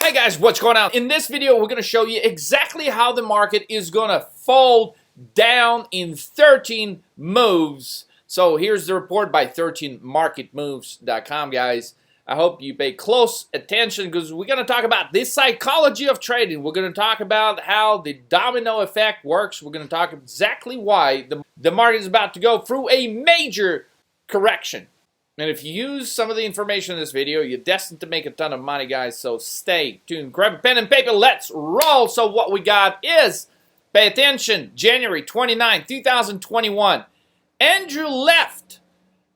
Hey guys, what's going on? In this video, we're going to show you exactly how the market is going to fold down in 13 moves. So here's the report by 13marketmoves.com, guys. I hope you pay close attention because we're going to talk about the psychology of trading. We're going to talk about how the domino effect works. We're going to talk exactly why the market is about to go through a major correction. And if you use some of the information in this video, you're destined to make a ton of money, guys. So stay tuned. Grab a pen and paper. Let's roll. So what we got is, pay attention, January 29, 2021. Andrew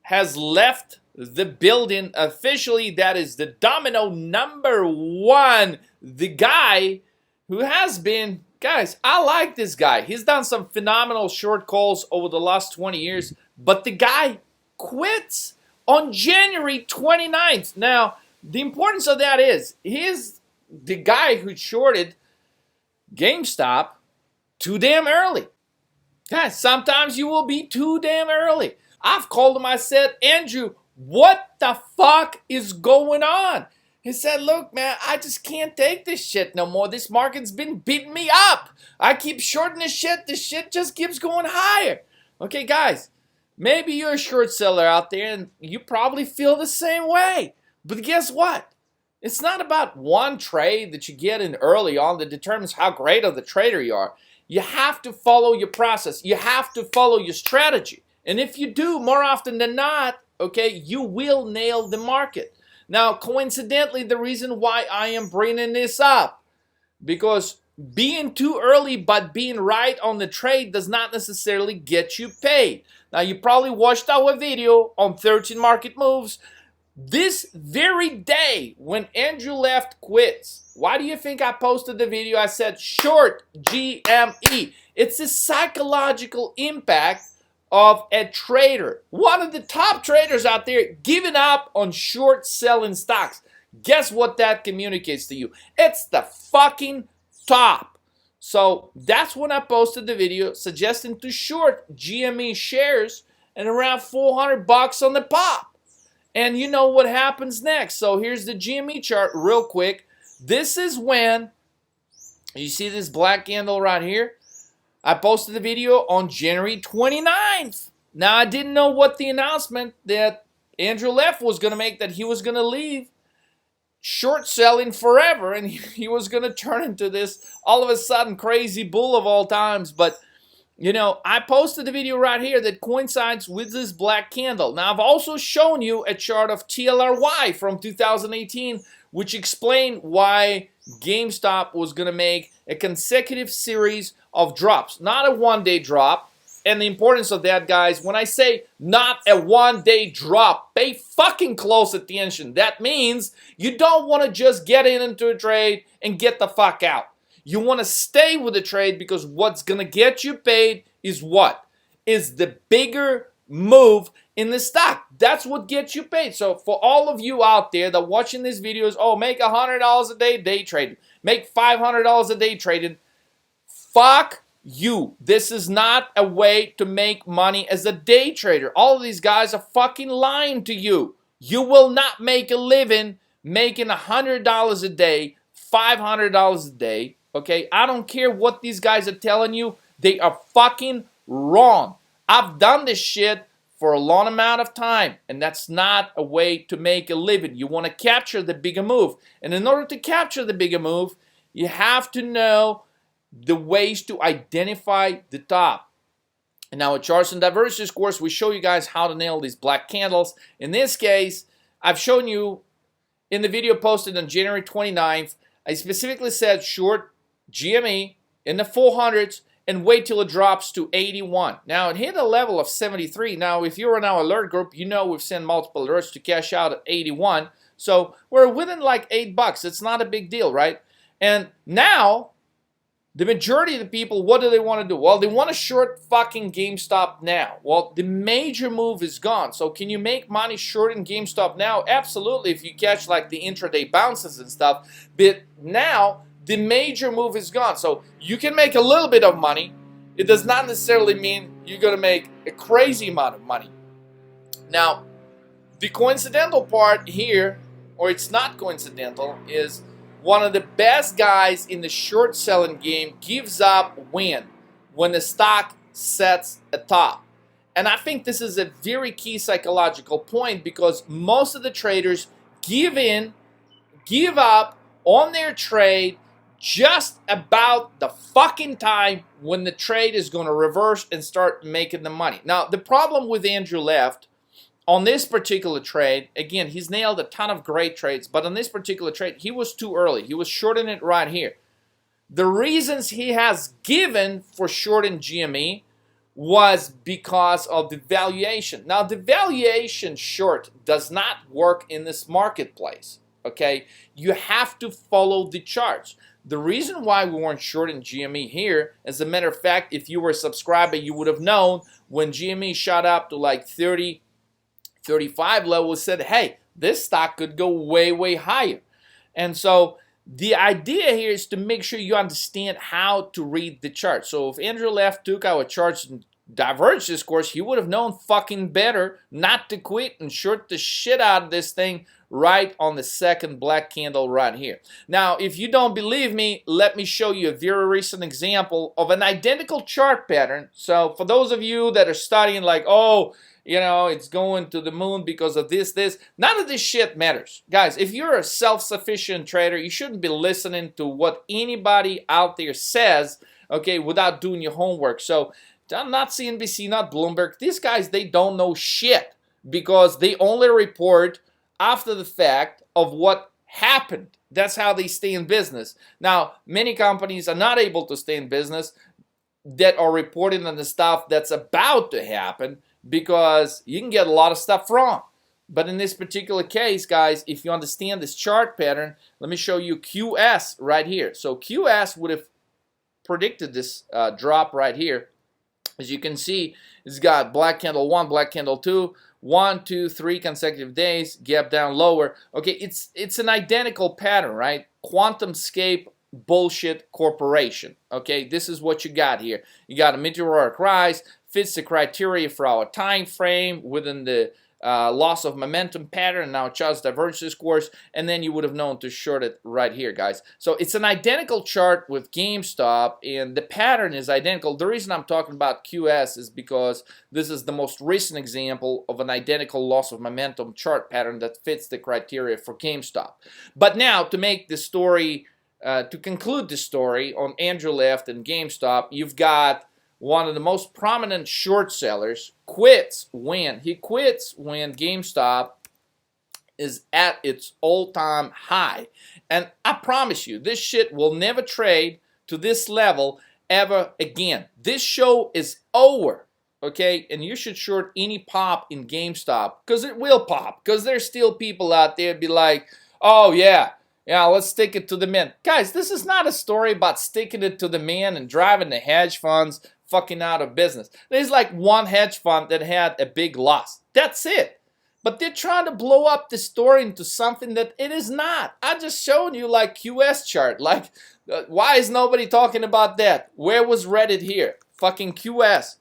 has left the building officially. That is the domino number one. The guy who has been, guys, I like this guy. He's done some phenomenal short calls over the last 20 years. But the guy quits on January 29th. Now, the importance of that is, he's the guy who shorted GameStop too damn early. Guys, sometimes you will be too damn early. I've called him, I said, Andrew, what the fuck is going on? He said, look, man, I just can't take this shit no more. This market's been beating me up. I keep shorting this shit. This shit just keeps going higher. Okay, guys. Maybe you're a short seller out there and you probably feel the same way. But guess what? It's not about one trade that you get in early on that determines how great of the trader you are. You have to follow your process. You have to follow your strategy. And if you do, more often than not, okay, you will nail the market. Now, coincidentally, the reason why I am bringing this up, because being too early but being right on the trade does not necessarily get you paid. Now, you probably watched our video on 13 market moves this very day when Andrew quits. Why do you think I posted the video? I said short GME. It's a psychological impact of a trader. One of the top traders out there giving up on short selling stocks. Guess what that communicates to you? It's the fucking top. So that's when I posted the video suggesting to short GME shares and around 400 bucks on the pop. And you know what happens next. So here's the GME chart real quick. This is when you see this black candle right here. I posted the video on January 29th. Now, I didn't know what the announcement that Andrew was going to make, that he was going to leave short selling forever and he was going to turn into this all of a sudden crazy bull of all times. But you know, I posted the video right here that coincides with this black candle. Now, I've also shown you a chart of TLRY from 2018 which explained why GameStop was going to make a consecutive series of drops, not a one-day drop. And the importance of that, guys, when I say not a one-day drop, pay fucking close attention. That means you don't want to just get into a trade and get the fuck out. You want to stay with the trade because what's going to get you paid is what? Is the bigger move in the stock. That's what gets you paid. So for all of you out there that watching these videos, oh, make $100 a day day trading, make $500 a day trading, fuck you. This is not a way to make money as a day trader. All of these guys are fucking lying to you. You will not make a living making $100 a day, $500 a day. Okay, I don't care what these guys are telling you. They are fucking wrong. I've done this shit for a long amount of time, and that's not a way to make a living. You want to capture the bigger move. And in order to capture the bigger move, you have to know the ways to identify the top. And now at Charts and Diversities course, we show you guys how to nail these black candles. In this case, I've shown you in the video posted on January 29th, I specifically said short GME in the 400s and wait till it drops to 81. Now, it hit a level of 73. Now, if you're in our alert group, you know we've sent multiple alerts to cash out at 81. So we're within like $8. It's not a big deal, right? And now, the majority of the people, what do they want to do? Well, they want to short fucking GameStop now. Well, the major move is gone. So can you make money shorting GameStop now? Absolutely, if you catch like the intraday bounces and stuff. But now, the major move is gone. So you can make a little bit of money. It does not necessarily mean you're going to make a crazy amount of money. Now, the coincidental part here, or it's not coincidental, is one of the best guys in the short selling game gives up when the stock sets a top. And I think this is a very key psychological point, because most of the traders give up on their trade just about the fucking time when the trade is going to reverse and start making the money. Now, the problem with Andrew Left on this particular trade, again, he's nailed a ton of great trades, but on this particular trade, he was too early. He was shorting it right here. The reasons he has given for shorting GME was because of the valuation. Now, the valuation short does not work in this marketplace, okay? You have to follow the charts. The reason why we weren't shorting GME here, as a matter of fact, if you were a subscriber, you would have known when GME shot up to like 30, 35 levels, said, hey, this stock could go way, way higher. And so the idea here is to make sure you understand how to read the chart. So if Andrew Left took our charts and diverged this course, he would have known fucking better not to quit and short the shit out of this thing right on the second black candle right here. Now, if you don't believe me, let me show you a very recent example of an identical chart pattern. So for those of you that are studying like, oh, you know, it's going to the moon because of this, none of this shit matters. Guys, if you're a self-sufficient trader, you shouldn't be listening to what anybody out there says, okay, without doing your homework. So, not CNBC, not Bloomberg. These guys, they don't know shit because they only report after the fact of what happened. That's how they stay in business. Now, many companies are not able to stay in business that are reporting on the stuff that's about to happen, because you can get a lot of stuff wrong. But in this particular case, guys, if you understand this chart pattern, let me show you QS right here. So QS would have predicted this drop right here. As you can see, it's got black candle 1, black candle 2, 1, 2, 3 consecutive days, gap down lower. Okay, it's an identical pattern, right? QuantumScape bullshit corporation. Okay, this is what you got here. You got a meteoric rise, fits the criteria for our time frame within the loss of momentum pattern. Now charts diverge this course, and then you would have known to short it right here, guys. So it's an identical chart with GameStop, and the pattern is identical. The reason I'm talking about QS is because this is the most recent example of an identical loss of momentum chart pattern that fits the criteria for GameStop. But now, to make the story, to conclude the story on Andrew Left and GameStop, you've got one of the most prominent short sellers quits when GameStop is at its all-time high. And I promise you, this shit will never trade to this level ever again. This show is over, okay? And you should short any pop in GameStop, because it will pop, because there's still people out there be like, oh yeah, let's stick it to the man. Guys, this is not a story about sticking it to the man and driving the hedge funds fucking out of business. There's like one hedge fund that had a big loss. That's it. But they're trying to blow up the story into something that it is not. I just showed you like QS chart. Like, why is nobody talking about that? Where was Reddit here? Fucking QS.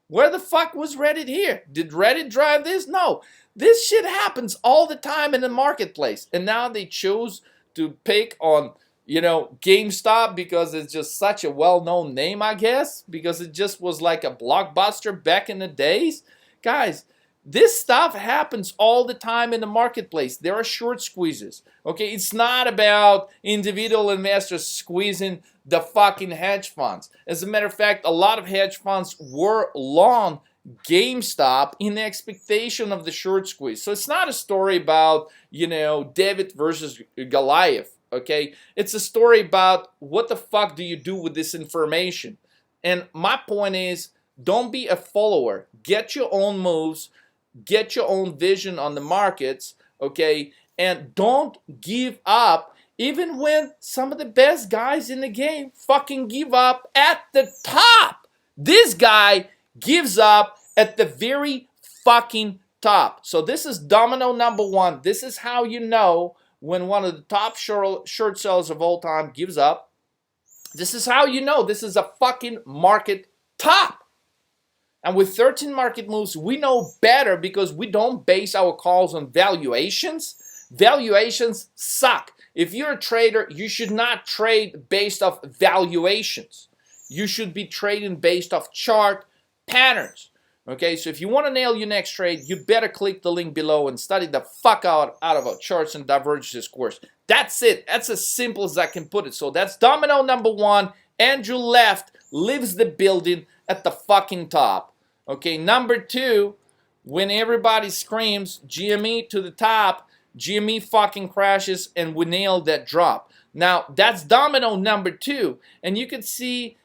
Where the fuck was Reddit here? Did Reddit drive this? No. This shit happens all the time in the marketplace. And now they choose to pick on, you know, GameStop because it's just such a well-known name, I guess, because it just was like a blockbuster back in the days. Guys, this stuff happens all the time in the marketplace. There are short squeezes, okay? It's not about individual investors squeezing the fucking hedge funds. As a matter of fact, a lot of hedge funds were long GameStop in the expectation of the short squeeze. So it's not a story about, you know, David versus Goliath. Okay, it's a story about what the fuck do you do with this information. And my point is, don't be a follower. Get your own moves, get your own vision on the markets, okay? And don't give up even when some of the best guys in the game fucking give up at the top. This guy gives up at the very fucking top. So this is domino number one. This is how you know when one of the top short sellers of all time gives up. This is how you know this is a fucking market top. And with 13 market moves, we know better because we don't base our calls on valuations. Valuations suck. If you're a trader, you should not trade based off valuations. You should be trading based off chart patterns. Okay, so if you want to nail your next trade, you better click the link below and study the fuck out of our charts and divergences course. That's it. That's as simple as I can put it. So that's domino number one. Andrew left, leaves the building at the fucking top. Okay, number two, when everybody screams GME to the top, GME fucking crashes and we nailed that drop. Now, that's domino number two. And you could say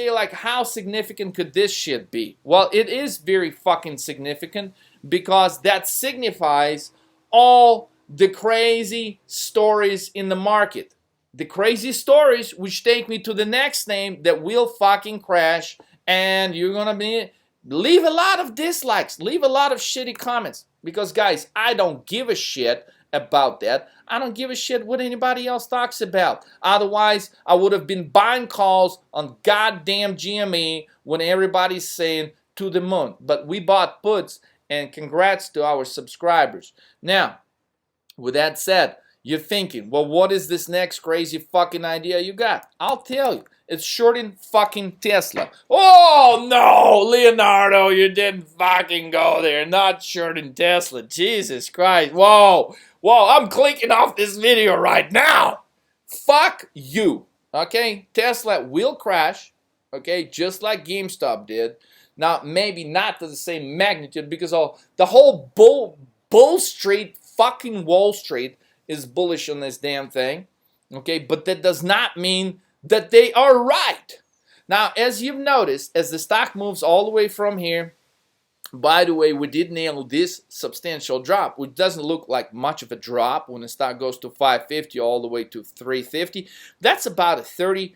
like, how significant could this shit be? Well, it is very fucking significant because that signifies all the crazy stories in the market. The crazy stories which take me to the next name that will fucking crash, and you're gonna leave a lot of dislikes, leave a lot of shitty comments, because guys, I don't give a shit about that. I don't give a shit what anybody else talks about. Otherwise, I would have been buying calls on goddamn GME when everybody's saying to the moon. But we bought puts, and congrats to our subscribers. Now, with that said, you're thinking, well, what is this next crazy fucking idea you got? I'll tell you. It's shorting fucking Tesla. Oh, no, Leonardo, you didn't fucking go there. Not shorting Tesla. Jesus Christ. Whoa. Whoa, I'm clicking off this video right now. Fuck you. Okay? Tesla will crash. Okay? Just like GameStop did. Now, maybe not to the same magnitude because the whole Bull Street, fucking Wall Street, is bullish on this damn thing, okay? But that does not mean that they are right. Now, as you've noticed, as the stock moves all the way from here, by the way, we did nail this substantial drop, which doesn't look like much of a drop when the stock goes to 550 all the way to 350. That's about a 30%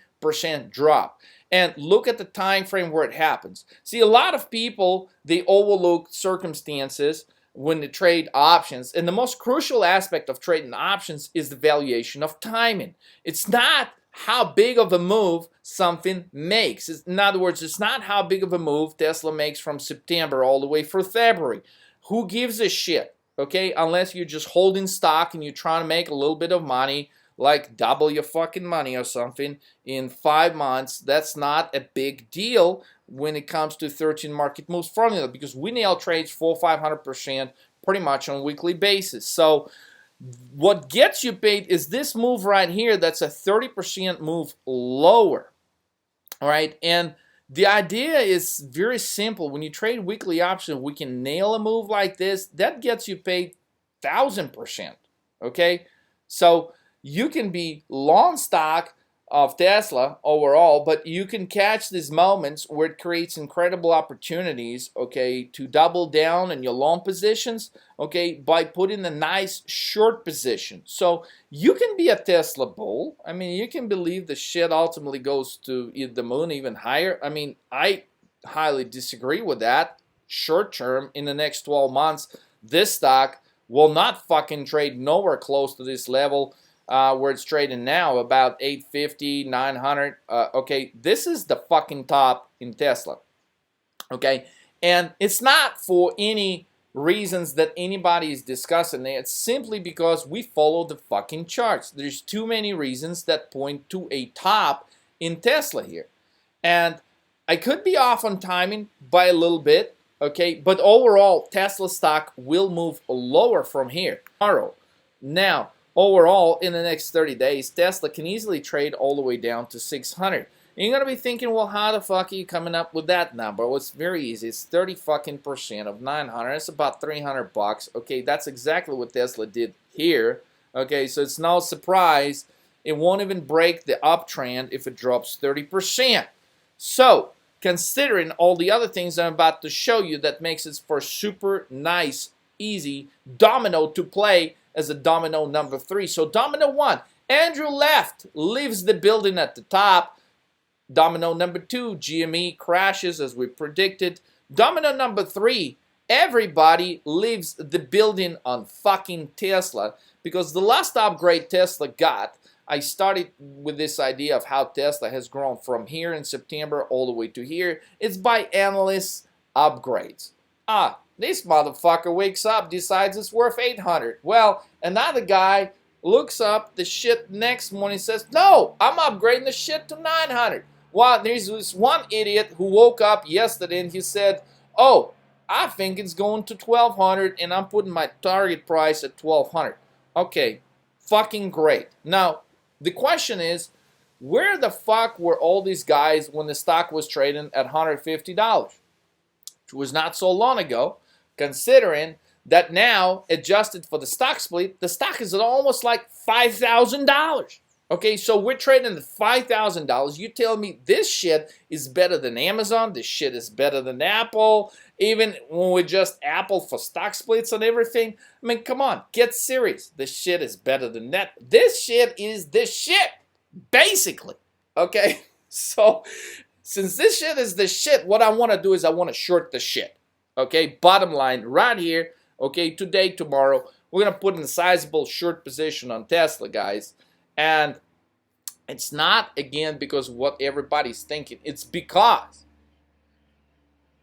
drop. And look at the time frame where it happens. See, a lot of people, they overlook circumstances when they trade options, and the most crucial aspect of trading options is the valuation of timing. It's not how big of a move something makes. In other words, it's not how big of a move Tesla makes from September all the way through February. Who gives a shit, okay? Unless you're just holding stock and you're trying to make a little bit of money, like double your fucking money or something in 5 months. That's not a big deal when it comes to 13 market moves formula, because we nail trades 400-500% pretty much on a weekly basis. So what gets you paid is this move right here. That's a 30% move lower. All right, and the idea is very simple. When you trade weekly options, we can nail a move like this. That gets you paid 1,000%. Okay, so you can be long stock of Tesla overall, but you can catch these moments where it creates incredible opportunities, okay, to double down in your long positions, okay, by putting a nice short position. So you can be a Tesla bull. I mean, you can believe the shit ultimately goes to the moon, even higher. I mean, I highly disagree with that. Short term, in the next 12 months, this stock will not fucking trade nowhere close to this level. Where it's trading now, about 850, 900. Okay, this is the fucking top in Tesla. Okay, and it's not for any reasons that anybody is discussing. It's simply because we follow the fucking charts. There's too many reasons that point to a top in Tesla here. And I could be off on timing by a little bit, okay, but overall, Tesla stock will move lower from here tomorrow. Now, overall, in the next 30 days, Tesla can easily trade all the way down to 600. And you're going to be thinking, well, how the fuck are you coming up with that number? Well, it's very easy. It's 30% of 900. It's about 300 bucks. Okay, that's exactly what Tesla did here. Okay, so it's no surprise. It won't even break the uptrend if it drops 30%. So, considering all the other things I'm about to show you, that makes it for super nice, easy domino to play as a domino number 3. So domino 1, Andrew left, leaves the building at the top. Domino number 2, GME crashes as we predicted. Domino number 3, everybody leaves the building on fucking Tesla, because the last upgrade Tesla got, I started with this idea of how Tesla has grown from here in September all the way to here. It's by analysts' upgrades. This motherfucker wakes up, decides it's worth 800. Well, another guy looks up the shit next morning and says, no, I'm upgrading the shit to 900. Well, there's this one idiot who woke up yesterday and he said, oh, I think it's going to 1200 and I'm putting my target price at 1200. Okay, fucking great. Now, the question is, where the fuck were all these guys when the stock was trading at $150? Which was not so long ago, considering that now, adjusted for the stock split, the stock is at almost like $5,000. Okay, so we're trading at $5,000. You tell me this shit is better than Amazon, this shit is better than Apple, even when we just Apple for stock splits and everything. I mean, come on, get serious. This shit is better than that. This shit is the shit, basically. Okay, so since this shit is the shit, what I want to do is I want to short the shit. Okay, bottom line, right here. Okay, today, tomorrow, we're going to put in a sizable short position on Tesla, guys. And it's not, again, because of what everybody's thinking. It's because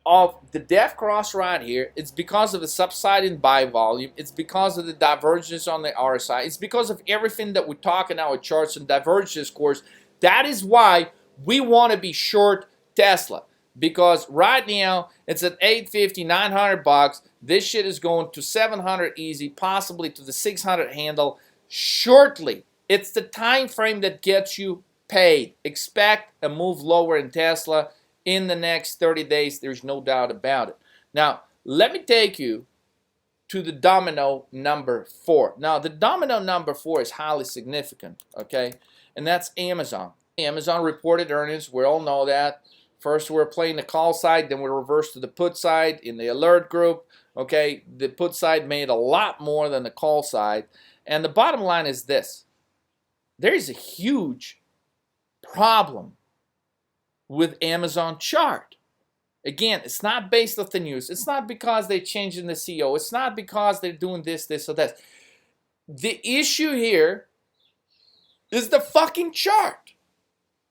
of the death cross right here. It's because of the subsiding buy volume. It's because of the divergence on the RSI. It's because of everything that we talk in our charts and divergence course. That is why we want to be short Tesla. Because right now, it's at $850, $900. This shit is going to 700 easy, possibly to the 600 handle shortly. It's the time frame that gets you paid. Expect a move lower in Tesla in the next 30 days. There's no doubt about it. Now, let me take you to the domino number 4. Now, the domino number 4 is highly significant, okay? And that's Amazon. Amazon reported earnings. We all know that. First, we're playing the call side, then we reverse to the put side in the alert group. Okay, the put side made a lot more than the call side. And the bottom line is this. There is a huge problem with Amazon chart. Again, it's not based off the news. It's not because they're changing the CEO. It's not because they're doing this, this, or that. The issue here is the fucking chart.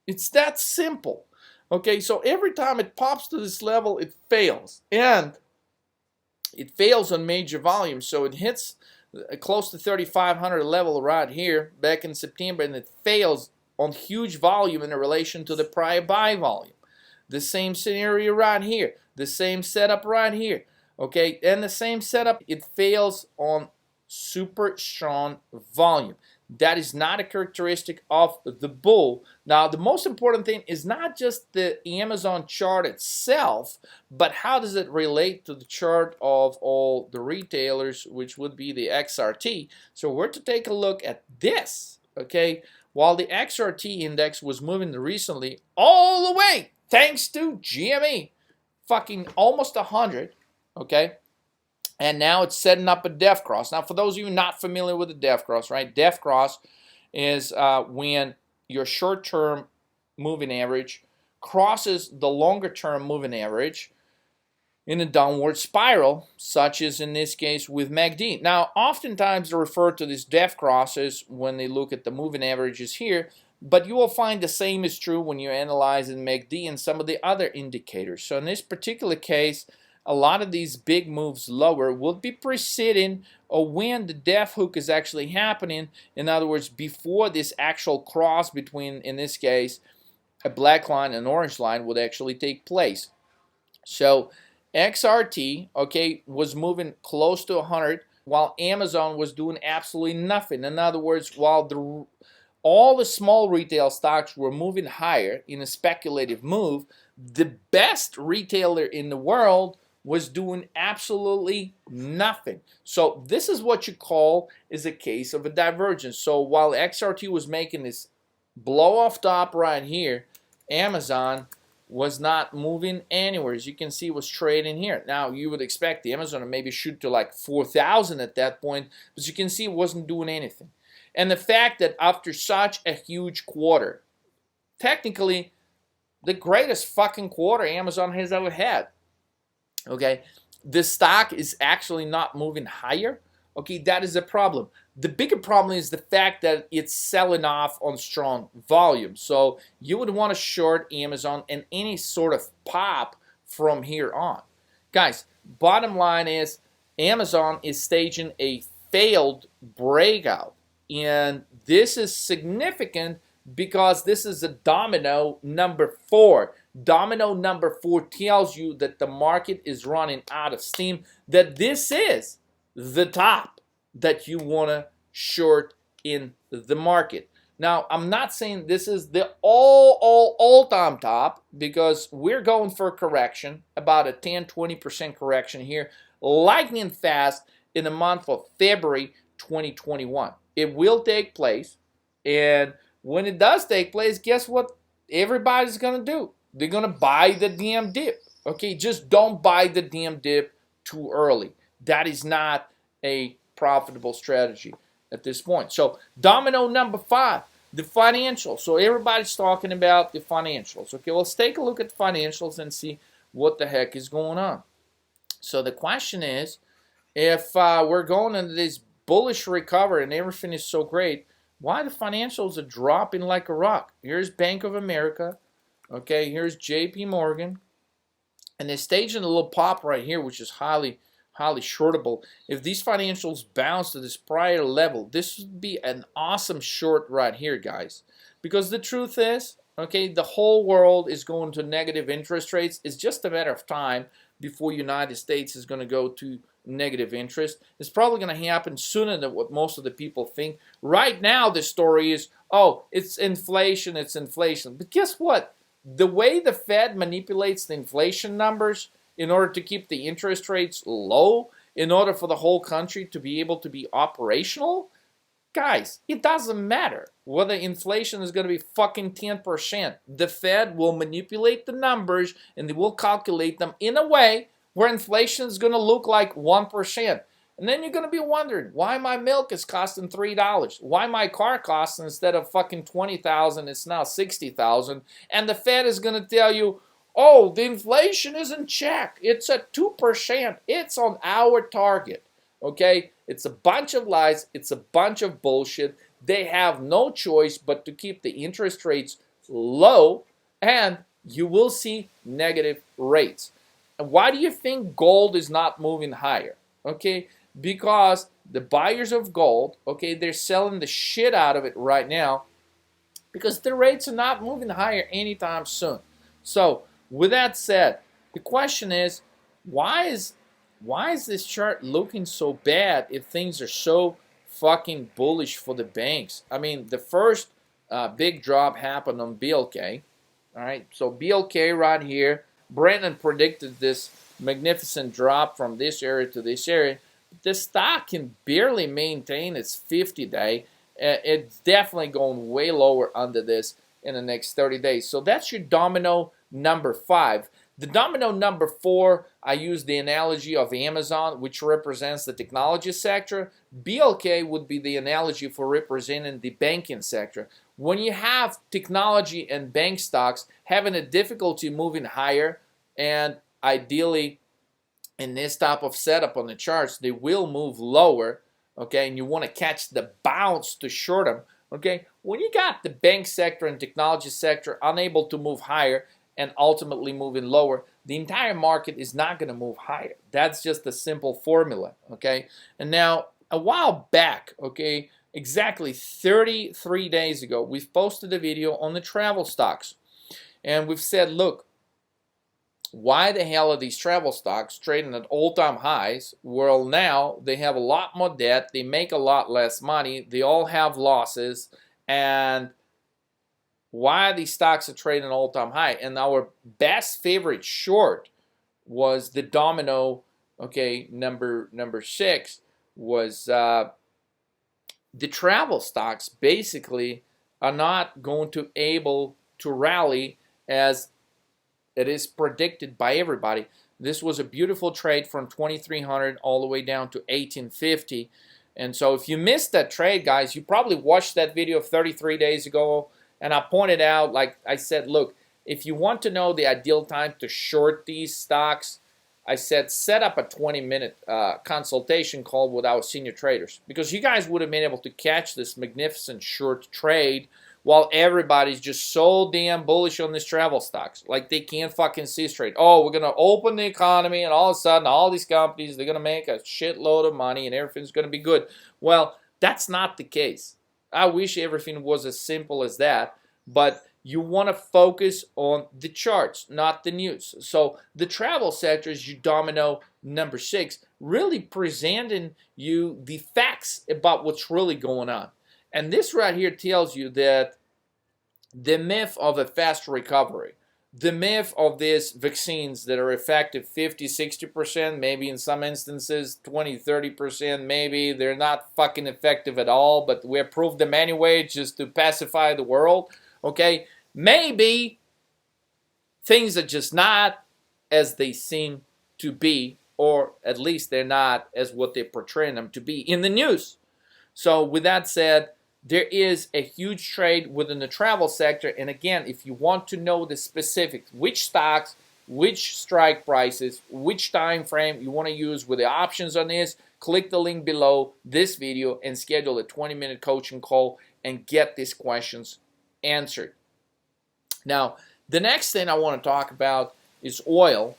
It's that simple. Okay, so every time it pops to this level, it fails. And it fails on major volume. So it hits close to 3,500 level right here back in September, and it fails on huge volume in relation to the prior buy volume. The same scenario right here. The same setup right here. Okay, and the same setup, it fails on super strong volume. That is not a characteristic of the bull. Now, the most important thing is not just the Amazon chart itself, but how does it relate to the chart of all the retailers, which would be the XRT. So we're to take a look at this, okay? While the XRT index was moving recently all the way, thanks to GME, fucking almost 100, okay? And now it's setting up a death cross. Now, for those of you not familiar with the death cross, right? Death cross is when your short-term moving average crosses the longer-term moving average in a downward spiral, such as in this case with MACD. Now, oftentimes they refer to these death crosses when they look at the moving averages here, but you will find the same is true when you're analyzing MACD and some of the other indicators. So in this particular case, a lot of these big moves lower will be preceding or when the death hook is actually happening. In other words, before this actual cross between, in this case, a black line and orange line would actually take place. So XRT, okay, was moving close to 100 while Amazon was doing absolutely nothing. In other words, while all the small retail stocks were moving higher in a speculative move, the best retailer in the world was doing absolutely nothing. So this is what you call is a case of a divergence. So while XRT was making this blow off top right here, Amazon was not moving anywhere. As you can see, it was trading here. Now you would expect the Amazon to maybe shoot to like 4,000 at that point, but you can see it wasn't doing anything. And the fact that after such a huge quarter, technically the greatest fucking quarter Amazon has ever had, okay, the stock is actually not moving higher. Okay, that is a problem. The bigger problem is the fact that it's selling off on strong volume. So you would want to short Amazon and any sort of pop from here on. Guys, bottom line is Amazon is staging a failed breakout. And this is significant because this is a domino number 4. Domino number 4 tells you that the market is running out of steam, that this is the top that you want to short in the market. Now, I'm not saying this is the all-time top, because we're going for a correction, about a 10-20% correction here, lightning fast in the month of February 2021. It will take place, and when it does take place, guess what everybody's going to do? They're going to buy the damn dip. Okay, just don't buy the damn dip too early. That is not a profitable strategy at this point. So domino number 5, the financials. So everybody's talking about the financials. Okay, let's take a look at the financials and see what the heck is going on. So the question is, if we're going into this bullish recovery and everything is so great, why the financials are dropping like a rock? Here's Bank of America. Okay, here's JP Morgan. And they're staging a little pop right here, which is highly shortable. If these financials bounce to this prior level, this would be an awesome short right here, guys. Because the truth is, okay, the whole world is going to negative interest rates. It's just a matter of time before United States is going to go to negative interest. It's probably going to happen sooner than what most of the people think. Right now, the story is, oh, it's inflation, it's inflation. But guess what? The way the Fed manipulates the inflation numbers in order to keep the interest rates low, in order for the whole country to be able to be operational, guys, it doesn't matter whether inflation is going to be fucking 10%. The Fed will manipulate the numbers and they will calculate them in a way where inflation is going to look like 1%. And then you're going to be wondering why my milk is costing $3, why my car costs, instead of fucking $20,000, it's now $60,000, and the Fed is going to tell you, oh, the inflation is in check. It's at 2%. It's on our target. Okay? It's a bunch of lies. It's a bunch of bullshit. They have no choice but to keep the interest rates low, and you will see negative rates. And why do you think gold is not moving higher? Okay? Because the buyers of gold, okay, they're selling the shit out of it right now because the rates are not moving higher anytime soon. So, with that said, the question is, why is this chart looking so bad if things are so fucking bullish for the banks? I mean, the first big drop happened on BLK. All right, so BLK right here, Brandon predicted this magnificent drop from this area to this area. The stock can barely maintain its 50-day. It's definitely going way lower under this in the next 30 days. So that's your domino number 5. The domino number 4, I use the analogy of Amazon, which represents the technology sector. BLK would be the analogy for representing the banking sector. When you have technology and bank stocks having a difficulty moving higher, and ideally in this type of setup on the charts, they will move lower, okay, and you want to catch the bounce to short them, okay? When you got the bank sector and technology sector unable to move higher and ultimately moving lower, the entire market is not going to move higher. That's just a simple formula, okay? And now, a while back, okay, exactly 33 days ago, we've posted a video on the travel stocks. And we've said, look, why the hell are these travel stocks trading at all-time highs? Well, now they have a lot more debt, they make a lot less money, they all have losses, and why these stocks are trading at all-time high? And our best favorite short was the domino, okay, number 6, was the travel stocks basically are not going to able to rally as it is predicted by everybody. This was a beautiful trade from 2,300 all the way down to 1,850. And so if you missed that trade, guys, you probably watched that video 33 days ago. And I pointed out, like I said, look, if you want to know the ideal time to short these stocks, I said set up a 20-minute consultation call with our senior traders. Because you guys would have been able to catch this magnificent short trade while everybody's just so damn bullish on these travel stocks. Like they can't fucking see straight. Oh, we're going to open the economy and all of a sudden all these companies, they're going to make a shitload of money and everything's going to be good. Well, that's not the case. I wish everything was as simple as that, but you want to focus on the charts, not the news. So the travel sector is your domino number 6, really presenting you the facts about what's really going on. And this right here tells you that the myth of a fast recovery, the myth of these vaccines that are effective 50, 60%, maybe in some instances 20, 30%, maybe they're not fucking effective at all, but we approved them anyway just to pacify the world, okay? Maybe things are just not as they seem to be, or at least they're not as what they're portraying them to be in the news. So with that said, there is a huge trade within the travel sector. And again, if you want to know the specifics, which stocks, which strike prices, which time frame you want to use with the options on this, click the link below this video and schedule a 20-minute coaching call and get these questions answered. Now, the next thing I want to talk about is oil.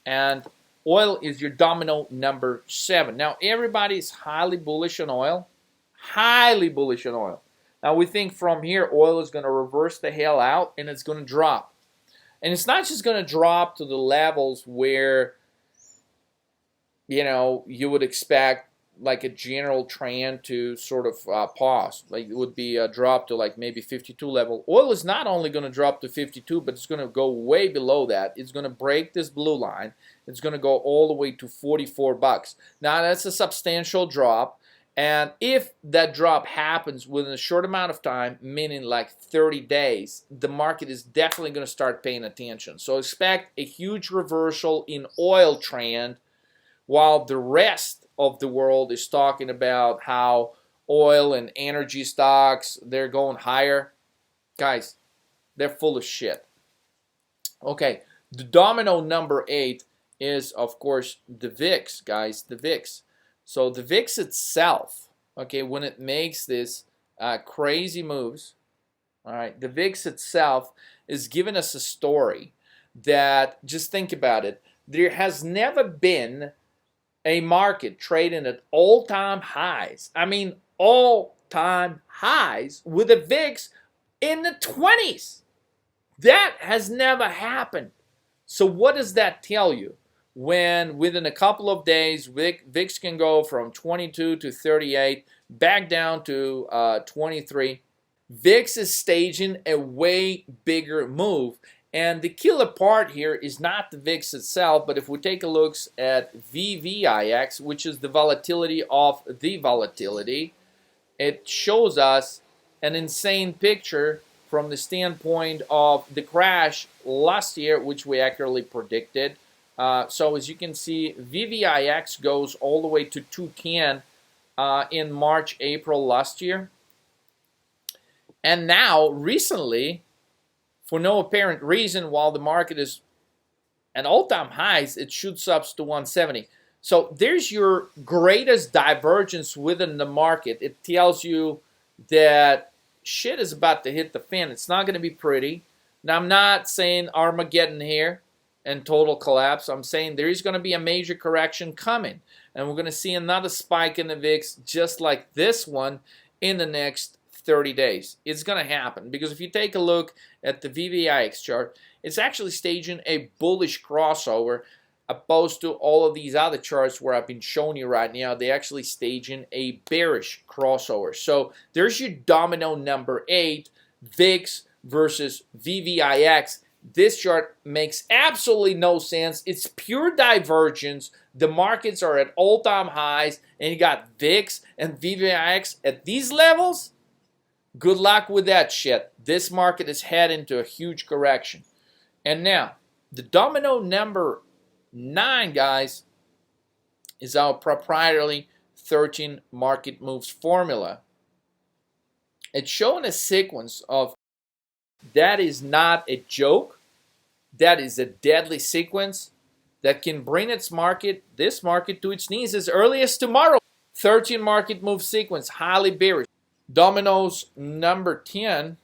And oil is your domino number 7. Now, everybody is highly bullish on oil. Highly bullish on oil. Now we think from here oil is going to reverse the hell out and it's going to drop. And it's not just going to drop to the levels where, you know, you would expect like a general trend to sort of pause. Like it would be a drop to like maybe 52 level. Oil is not only going to drop to 52, but it's going to go way below that. It's going to break this blue line. It's going to go all the way to 44 bucks. Now that's a substantial drop. And if that drop happens within a short amount of time, meaning like 30 days, the market is definitely going to start paying attention. So expect a huge reversal in oil trend while the rest of the world is talking about how oil and energy stocks, they're going higher. Guys, they're full of shit. Okay, the domino number 8 is, of course, the VIX, guys, the VIX. So the VIX itself, okay, when it makes this crazy moves, all right, the VIX itself is giving us a story that, just think about it, there has never been a market trading at all-time highs. I mean, all-time highs with a VIX in the 20s. That has never happened. So what does that tell you? When within a couple of days, VIX can go from 22 to 38, back down to 23. VIX is staging a way bigger move. And the killer part here is not the VIX itself, but if we take a look at VVIX, which is the volatility of the volatility, it shows us an insane picture from the standpoint of the crash last year, which we accurately predicted. So as you can see, VVIX goes all the way to 210 in March, April last year. And now, recently, for no apparent reason, while the market is at all-time highs, it shoots up to 170. So there's your greatest divergence within the market. It tells you that shit is about to hit the fan. It's not going to be pretty. Now, I'm not saying Armageddon here and total collapse. I'm saying there is going to be a major correction coming. And we're going to see another spike in the VIX just like this one in the next 30 days. It's going to happen because if you take a look at the VVIX chart, it's actually staging a bullish crossover opposed to all of these other charts where I've been showing you right now. They're actually staging a bearish crossover. So there's your domino number 8, VIX versus VVIX. This chart makes absolutely no sense. It's pure divergence. The markets are at all-time highs, and you got VIX and VVIX at these levels. Good luck with that shit. This market is heading to a huge correction. And now, the domino number 9, guys, is our proprietary 13 market moves formula. It's showing a sequence of that is not a joke. That is a deadly sequence that can bring this market to its knees as early as tomorrow. 13 market move sequence, highly bearish. Dominoes number 10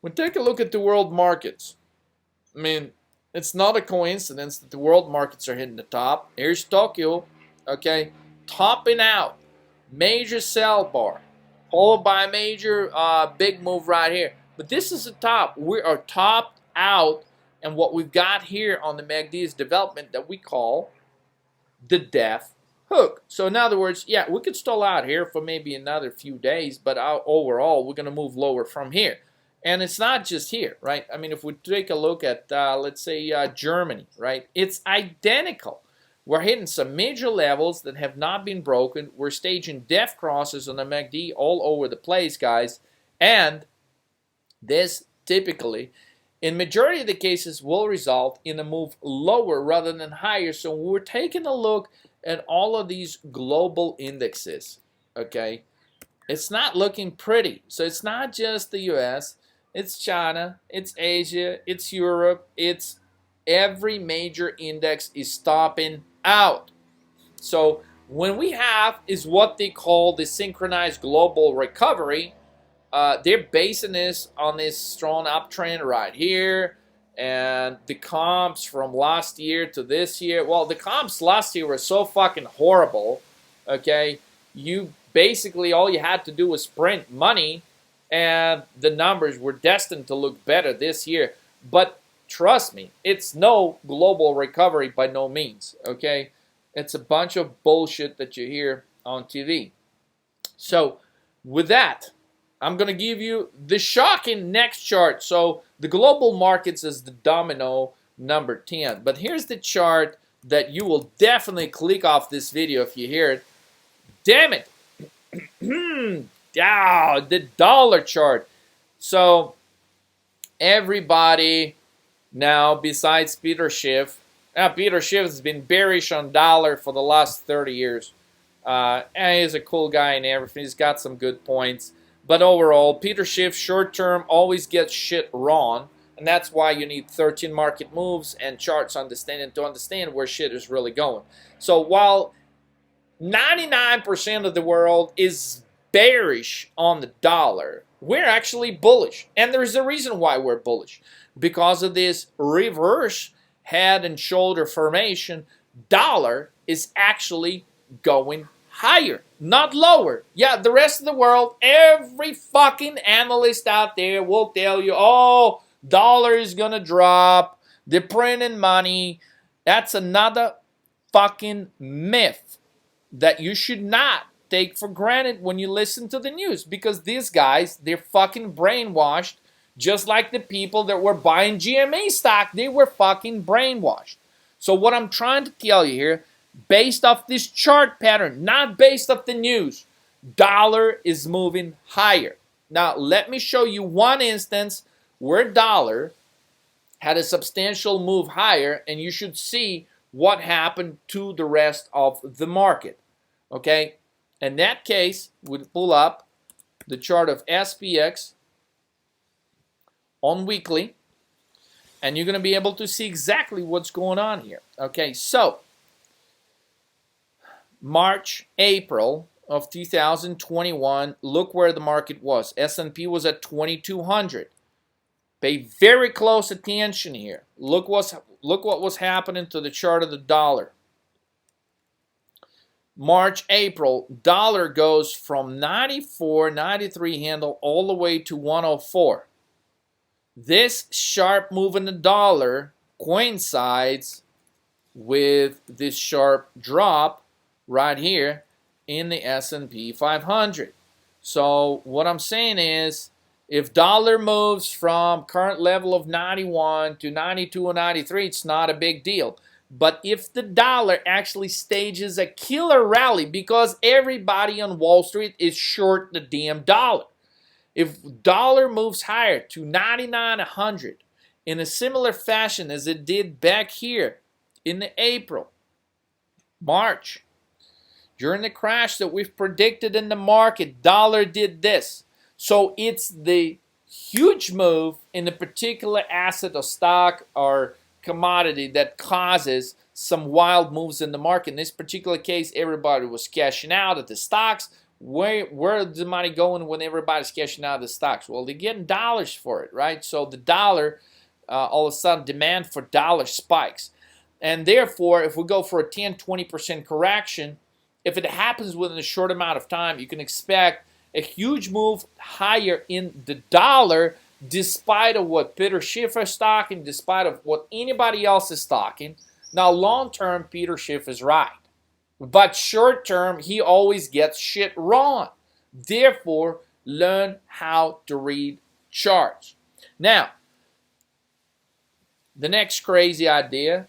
When take a look at the world markets, I mean, it's not a coincidence that the world markets are hitting the top. Here's Tokyo, okay, topping out, major sell bar, followed by a major big move right here. But this is the top. We are topped out, and what we've got here on the MACD is development that we call the death hook. So in other words, yeah, we could stall out here for maybe another few days, but overall, we're going to move lower from here. And it's not just here, right? I mean, if we take a look at, let's say, Germany, right? It's identical. We're hitting some major levels that have not been broken. We're staging death crosses on the MACD all over the place, guys. And this typically, in majority of the cases, will result in a move lower rather than higher. So we're taking a look at all of these global indexes, okay? It's not looking pretty. So it's not just the US, it's China, it's Asia, it's Europe, it's every major index is stopping out. So when we have is what they call the synchronized global recovery, they're basing this on this strong uptrend right here, and the comps from last year to this year. Well, the comps last year were so fucking horrible, okay? You basically, all you had to do was print money, and the numbers were destined to look better this year. But trust me, it's no global recovery by no means, okay? It's a bunch of bullshit that you hear on TV. So with that, I'm going to give you the shocking next chart. So the global markets is the domino number 10. But here's the chart that you will definitely click off this video if you hear it. Damn it. The dollar chart. So everybody now, besides Peter Schiff, Peter Schiff has been bearish on dollar for the last 30 years. And he's a cool guy and everything. He's got some good points. But overall, Peter Schiff, short term, always gets shit wrong. And that's why you need 13 market moves and charts to understand where shit is really going. So while 99% of the world is bearish on the dollar, we're actually bullish. And there's a reason why we're bullish. Because of this reverse head and shoulder formation, dollar is actually going higher, not lower. Yeah, the rest of the world, every fucking analyst out there will tell you, oh, dollar is going to drop, they're printing money. That's another fucking myth that you should not take for granted when you listen to the news, because these guys, they're fucking brainwashed, just like the people that were buying GME stock, they were fucking brainwashed. So what I'm trying to tell you here, based off this chart pattern, not based off the news, dollar is moving higher. Now, let me show you one instance where dollar had a substantial move higher, and you should see what happened to the rest of the market. Okay? In that case, we'll pull up the chart of SPX on weekly, and you're going to be able to see exactly what's going on here. Okay, so March, April of 2021, look where the market was. S&P was at 2,200. Pay very close attention here. Look what was happening to the chart of the dollar. March, April, dollar goes from 94, 93 handle all the way to 104. This sharp move in the dollar coincides with this sharp drop right here in the S&P 500. So what I'm saying is, if dollar moves from current level of 91 to 92 or 93, it's not a big deal. But if the dollar actually stages a killer rally, because everybody on Wall Street is short the damn dollar, if dollar moves higher to 99, 100 in a similar fashion as it did back here in the April, March, during the crash that we've predicted in the market, dollar did this. So it's the huge move in a particular asset or stock or commodity that causes some wild moves in the market. In this particular case, everybody was cashing out at the stocks, where's the money going when everybody's cashing out of the stocks? Well, they're getting dollars for it, right? So the dollar, all of a sudden, demand for dollars spikes. And therefore, if we go for a 10, 20% correction, if it happens within a short amount of time, you can expect a huge move higher in the dollar, despite of what Peter Schiff is talking, despite of what anybody else is talking. Now, long term, Peter Schiff is right. But short term, he always gets shit wrong. Therefore, learn how to read charts. Now, the next crazy idea,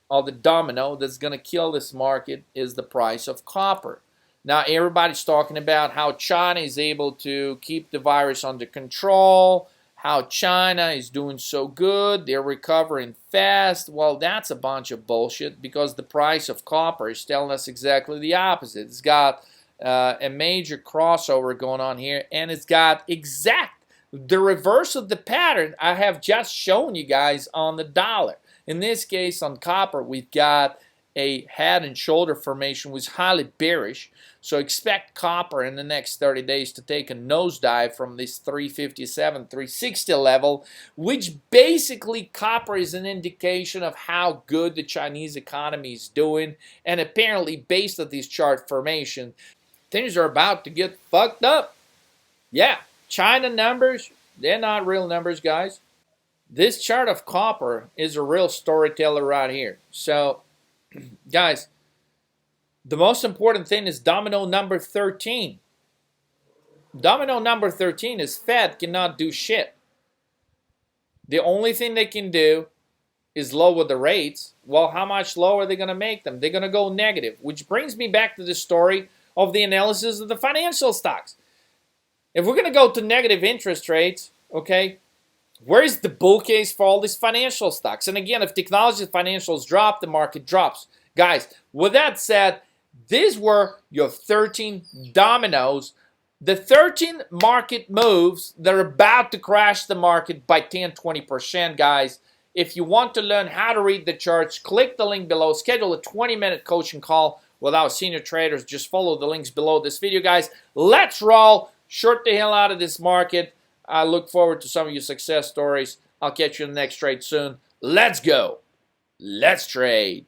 or the domino that's going to kill this market, is the price of copper. Now, everybody's talking about how China is able to keep the virus under control, how China is doing so good, they're recovering fast. Well, that's a bunch of bullshit, because the price of copper is telling us exactly the opposite. It's got a major crossover going on here, and it's got the reverse of the pattern I have just shown you guys on the dollar. In this case, on copper, we've got a head and shoulder formation, which is highly bearish. So expect copper in the next 30 days to take a nosedive from this 357, 360 level, which basically copper is an indication of how good the Chinese economy is doing. And apparently, based on this chart formation, things are about to get fucked up. Yeah, China numbers, they're not real numbers, guys. This chart of copper is a real storyteller right here. So, guys, the most important thing is domino number 13. Domino number 13 is Fed cannot do shit. The only thing they can do is lower the rates. Well, how much lower are they going to make them? They're going to go negative, which brings me back to the story of the analysis of the financial stocks. If we're going to go to negative interest rates, okay, where's the bull case for all these financial stocks? And again, if technology financials drop, the market drops. Guys, with that said, these were your 13 dominoes, the 13 market moves that are about to crash the market by 10, 20%, guys. If you want to learn how to read the charts, click the link below. Schedule a 20-minute coaching call with our senior traders. Just follow the links below this video, guys. Let's roll. Short the hell out of this market. I look forward to some of your success stories. I'll catch you in the next trade soon. Let's go. Let's trade.